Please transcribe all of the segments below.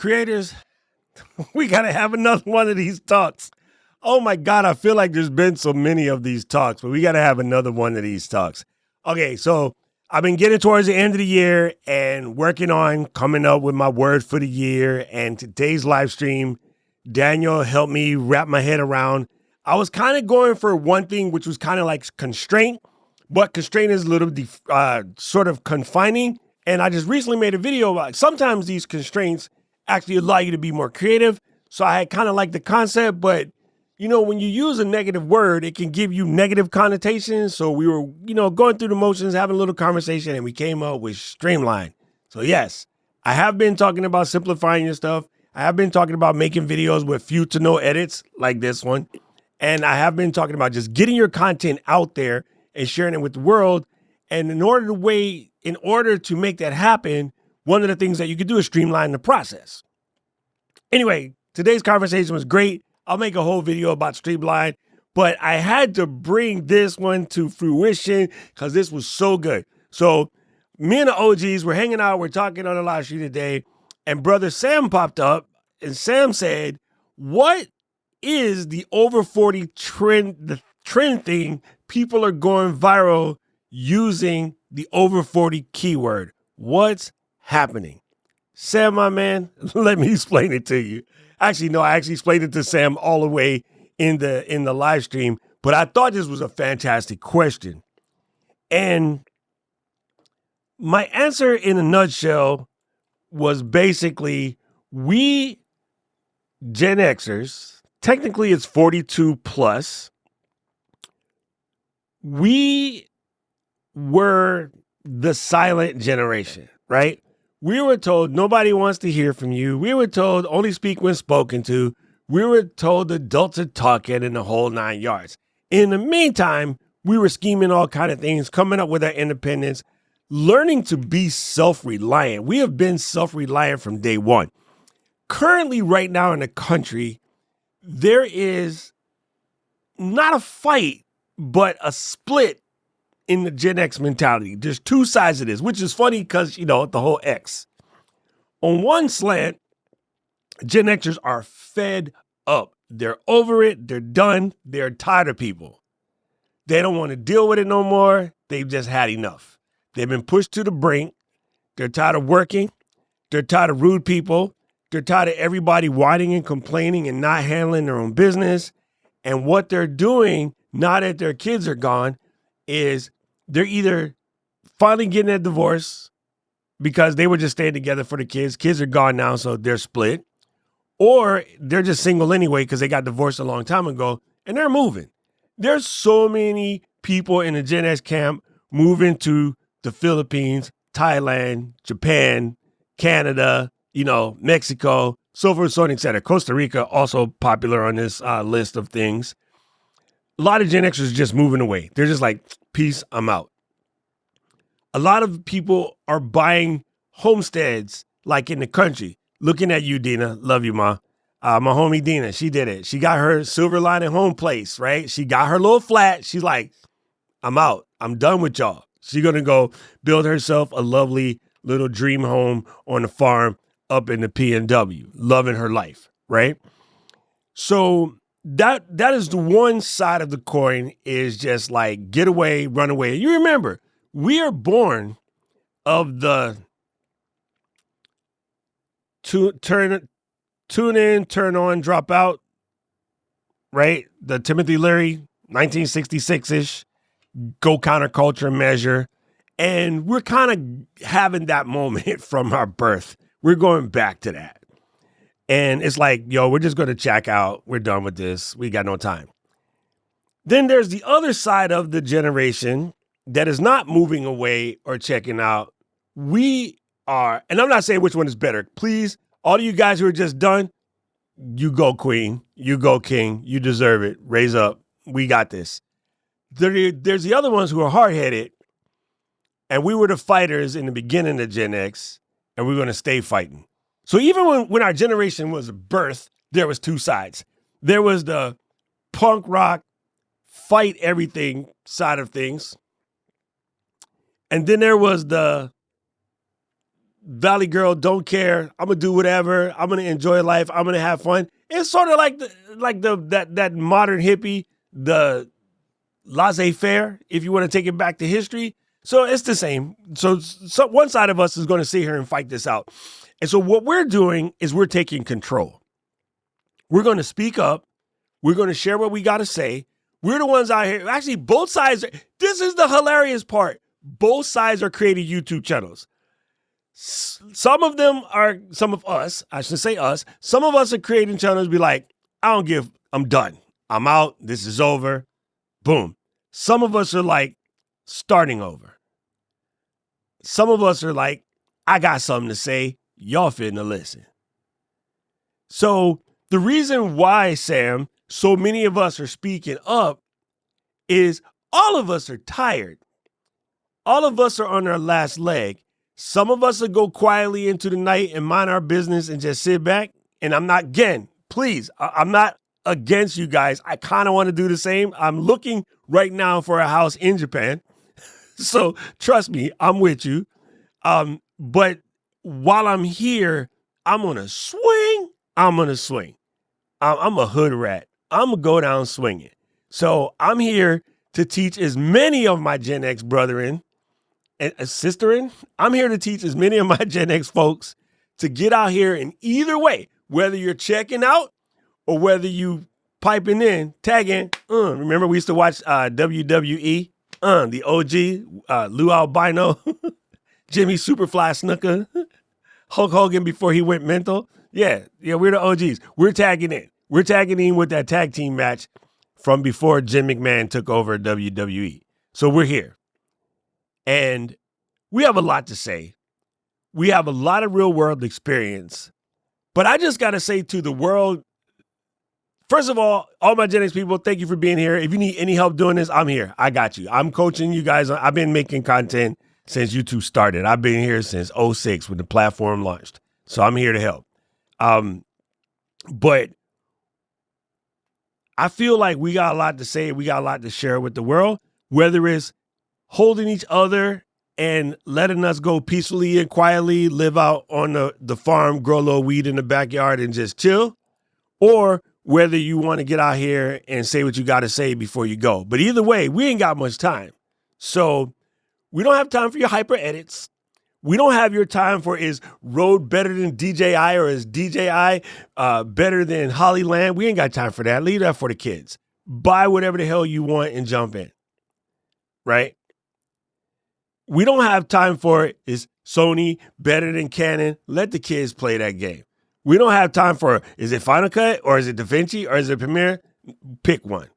Creators, we got to have another one of these talks. Oh my God, I feel like there's been so many of these talks, but we got to have another one of these talks. Okay, so I've been getting towards the end of the year and working on coming up with my word for the year. And today's live stream, Daniel helped me wrap my head around. I was kind of going for one thing, which was kind of like constraint, but constraint is a little sort of confining. And I just recently made a video about sometimes these constraints actually allow you to be more creative. So I kind of like the concept, but you know, when you use a negative word, it can give you negative connotations. So we were, going through the motions, having a little conversation, and we came up with streamline. So yes, I have been talking about simplifying your stuff. I have been talking about making videos with few to no edits like this one. And I have been talking about just getting your content out there and sharing it with the world. And in order to make that happen, one of the things that you could do is streamline the process. Anyway, today's conversation was great. I'll make a whole video about streamline, but I had to bring this one to fruition because this was so good. So me and the OGs were hanging out. We're talking on the live stream today, and brother Sam popped up, and Sam said, "What is the over 40 trend? The trend thing people are going viral using the over 40 keyword. What's happening?" Sam, my man, let me explain it to you. Actually, no, I actually explained it to Sam all the way in the live stream, but I thought this was a fantastic question. And my answer in a nutshell was basically we Gen Xers, technically it's 42 plus, we were the silent generation, right? We were told nobody wants to hear from you. We were told only speak when spoken to. We were told adults are talking in the whole 9 yards. In the meantime, we were scheming all kind of things, coming up with our independence, learning to be self-reliant. We have been self-reliant from day one. Currently, right now in the country, there is not a fight, but a split in the Gen X mentality. There's two sides of this, which is funny because, the whole X. On one slant, Gen Xers are fed up. They're over it. They're done. They're tired of people. They don't want to deal with it no more. They've just had enough. They've been pushed to the brink. They're tired of working. They're tired of rude people. They're tired of everybody whining and complaining and not handling their own business. And what they're doing, now that their kids are gone, is they're either finally getting a divorce because they were just staying together for the kids. Kids are gone now, so they're split. Or they're just single anyway because they got divorced a long time ago and they're moving. There's so many people in the Gen X camp moving to the Philippines, Thailand, Japan, Canada, Mexico, so forth, so on, et cetera. Costa Rica, also popular on this list of things. A lot of Gen Xers just moving away. They're just like, peace, I'm out. A lot of people are buying homesteads like in the country. Looking at you, Dina. Love you, Ma. My homie Dina, she did it. She got her silver lining home place, right? She got her little flat. She's like, I'm out. I'm done with y'all. She's going to go build herself a lovely little dream home on the farm up in the PNW. Loving her life, right? So that is the one side of the coin, is just like get away, run away. You remember, we are born of the tune in, turn on, drop out, right? The Timothy Leary, 1966-ish, go counterculture measure. And we're kind of having that moment from our birth. We're going back to that. And it's like, we're just going to check out. We're done with this. We got no time. Then there's the other side of the generation that is not moving away or checking out. We are, and I'm not saying which one is better. Please, all of you guys who are just done, you go queen, you go king, you deserve it. Raise up. We got this. There's the other ones who are hard-headed, and we were the fighters in the beginning of Gen X, and we're going to stay fighting. So even when our generation was birthed, there was two sides. There was the punk rock, fight everything side of things. And then there was the Valley girl, don't care. I'm gonna do whatever. I'm gonna enjoy life. I'm gonna have fun. It's sort of like that modern hippie, the laissez-faire, if you want to take it back to history. So it's the same. So one side of us is going to sit here and fight this out. And so what we're doing is we're taking control. We're going to speak up. We're going to share what we got to say. We're the ones out here. Actually, both sides. This is the hilarious part. Both sides are creating YouTube channels. Some of us, I should say us, some of us are creating channels be like, I'm done. I'm out. This is over. Boom. Some of us are like, starting over. Some of us are like, I got something to say. Y'all finna listen. So the reason why, Sam, so many of us are speaking up is all of us are tired. All of us are on our last leg. Some of us will go quietly into the night and mind our business and just sit back. And I'm not, again, please, I'm not against you guys. I kind of want to do the same. I'm looking right now for a house in Japan. So trust me, I'm with you. But while I'm here, I'm going to swing. I'm a hood rat. I'm going to go down swinging. So I'm here to teach as many of my Gen X brethren and sisterin. I'm here to teach as many of my Gen X folks to get out here in either way, whether you're checking out or whether you piping in, tagging. Remember we used to watch WWE, the OG, Lou Albino, Jimmy Superfly Snuka, Hulk Hogan before he went mental. Yeah, we're the OGs. We're tagging in. We're tagging in with that tag team match from before Jim McMahon took over WWE. So we're here. And we have a lot to say. We have a lot of real world experience. But I just got to say to the world, first of all my Gen X people, thank you for being here. If you need any help doing this, I'm here. I got you. I'm coaching you guys. I've been making content since YouTube started. I've been here since 2006 when the platform launched. So I'm here to help. But I feel like we got a lot to say. We got a lot to share with the world, whether it's holding each other and letting us go peacefully and quietly, live out on the farm, grow a little weed in the backyard and just chill, or whether you want to get out here and say what you got to say before you go. But either way, we ain't got much time. So we don't have time for your hyper edits. We don't have your time for is Rode better than DJI or is DJI better than Hollyland. We ain't got time for that. Leave that for the kids. Buy whatever the hell you want and jump in. Right? We don't have time for it. Is Sony better than Canon? Let the kids play that game. We don't have time for, is it Final Cut or is it DaVinci or is it Premiere? Pick one.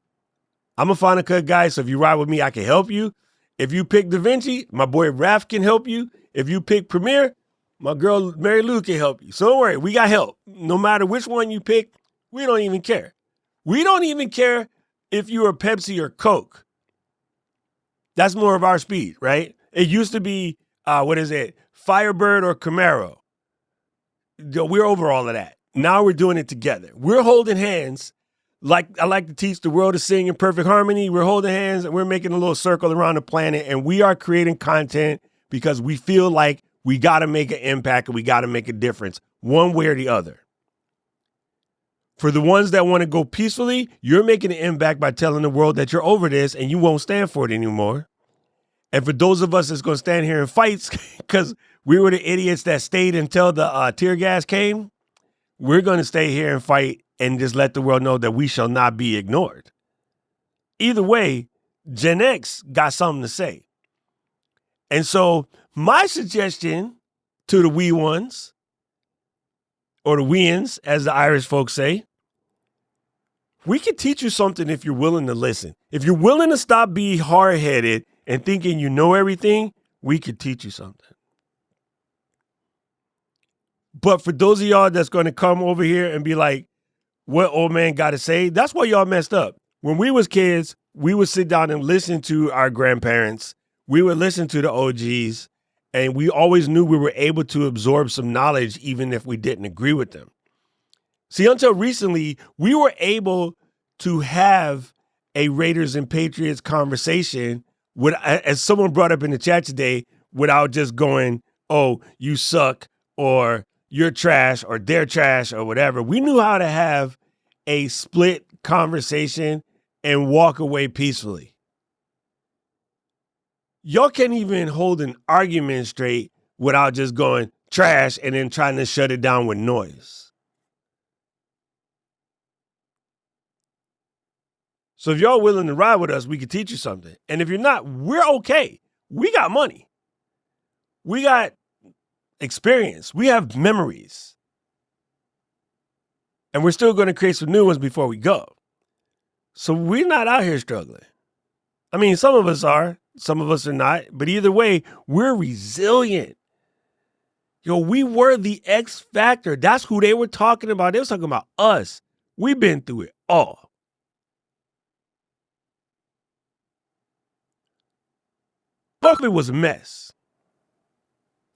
I'm a Final Cut guy, so if you ride with me, I can help you. If you pick DaVinci, my boy Raph can help you. If you pick Premiere, my girl Marirlou can help you. So don't worry, we got help. No matter which one you pick, we don't even care. We don't even care if you're Pepsi or Coke. That's more of our speed, right? It used to be, Firebird or Camaro. We're over all of that. Now we're doing it together. We're holding hands. Like I like to teach the world to sing in perfect harmony. We're holding hands and we're making a little circle around the planet, and we are creating content because we feel like we got to make an impact and we got to make a difference one way or the other. For the ones that want to go peacefully, you're making an impact by telling the world that you're over this and you won't stand for it anymore. And for those of us that's going to stand here and fight because we were the idiots that stayed until the tear gas came, we're going to stay here and fight and just let the world know that we shall not be ignored. Either way, Gen X got something to say. And so my suggestion to the wee ones, or the weans, as the Irish folks say, we can teach you something if you're willing to listen. If you're willing to stop being hard-headed and thinking you know everything, we could teach you something. But for those of y'all that's going to come over here and be like, what old man got to say? That's why y'all messed up. When we was kids, we would sit down and listen to our grandparents. We would listen to the OGs, and we always knew we were able to absorb some knowledge even if we didn't agree with them. See, until recently, we were able to have a Raiders and Patriots conversation, as someone brought up in the chat today, without just going, oh, you suck, or you're trash, or they're trash, or whatever. We knew how to have a split conversation and walk away peacefully. Y'all can't even hold an argument straight without just going trash and then trying to shut it down with noise. So if y'all willing to ride with us, we can teach you something. And if you're not, we're okay. We got money. We got experience. We have memories. And we're still going to create some new ones before we go. So we're not out here struggling. I mean, some of us are, some of us are not. But either way, we're resilient. Yo, we were the X factor. That's who they were talking about. They were talking about us. We've been through it all. Berkeley was a mess.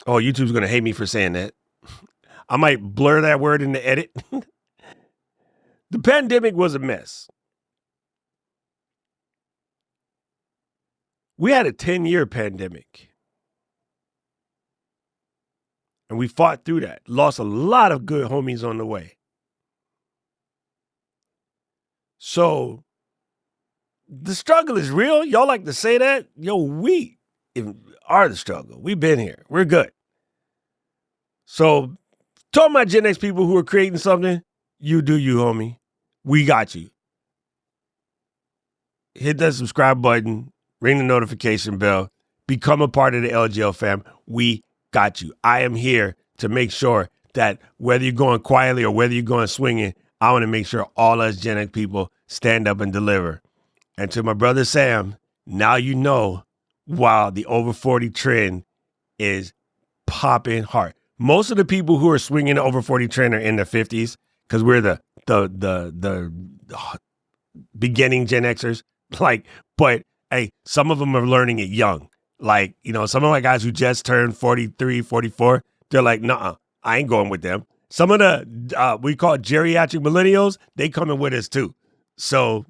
Oh, YouTube's going to hate me for saying that. I might blur that word in the edit. The pandemic was a mess. We had a 10-year pandemic. And we fought through that. Lost a lot of good homies on the way. So the struggle is real. Y'all like to say that? Yo, we are the struggle. We've been here. We're good. So to all my Gen X people who are creating something, you do you, homie. We got you. Hit that subscribe button, ring the notification bell, become a part of the LGL fam. We got you. I am here to make sure that whether you're going quietly or whether you're going swinging, I want to make sure all us Gen X people stand up and deliver. And to my brother Sam, now you know why the over 40 trend is popping hard. Most of the people who are swinging the over 40 trend are in their 50s because we're the beginning Gen Xers. But hey, some of them are learning it young. Like, some of my guys who just turned 43, 44, they're like, nah, I ain't going with them. Some of the, we call it geriatric millennials, they coming with us too. So,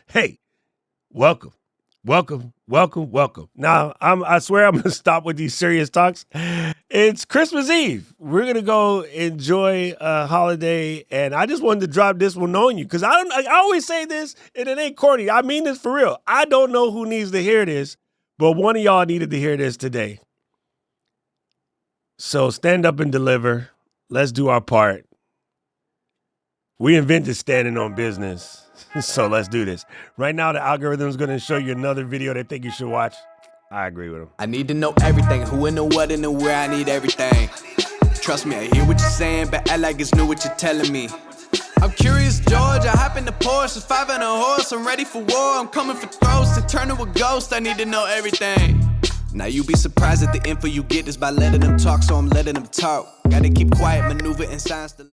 hey, welcome. Now, I swear I'm going to stop with these serious talks. It's Christmas Eve. We're going to go enjoy a holiday. And I just wanted to drop this one on you because I always say this and it ain't corny. I mean this for real. I don't know who needs to hear this, but one of y'all needed to hear this today. So stand up and deliver. Let's do our part. We invented standing on business. So let's do this. Right now, the algorithm is going to show you another video they think you should watch. I agree with them. I need to know everything. Who and the what and the where. I need everything. Trust me, I hear what you're saying, but act like it's new what you're telling me. I'm curious, George. I hop in the Porsche. It's 5 and a horse. I'm ready for war. I'm coming for throats. To turn to a ghost, I need to know everything. Now you be surprised at the info you get is by letting them talk, so I'm letting them talk. Gotta keep quiet, maneuver and signs to